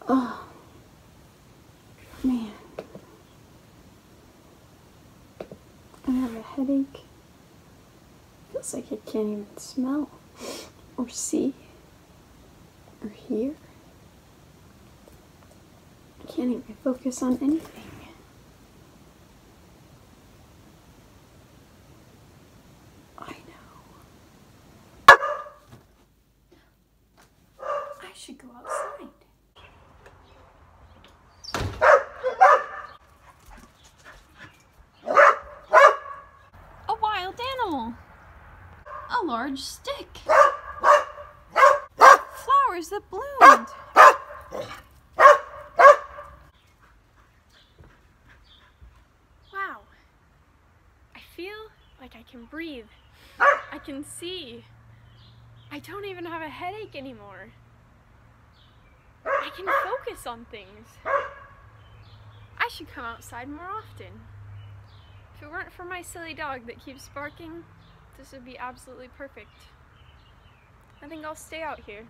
Oh, man. I have a headache. Feels like I can't even smell, or see, or hear. I can't even focus on anything. I know. I should go outside. A wild animal. A large stick. Flowers that bloomed. Wow. I feel like I can breathe. I can see. I don't even have a headache anymore. I can focus on things. I should come outside more often. If it weren't for my silly dog that keeps barking, this would be absolutely perfect. I think I'll stay out here.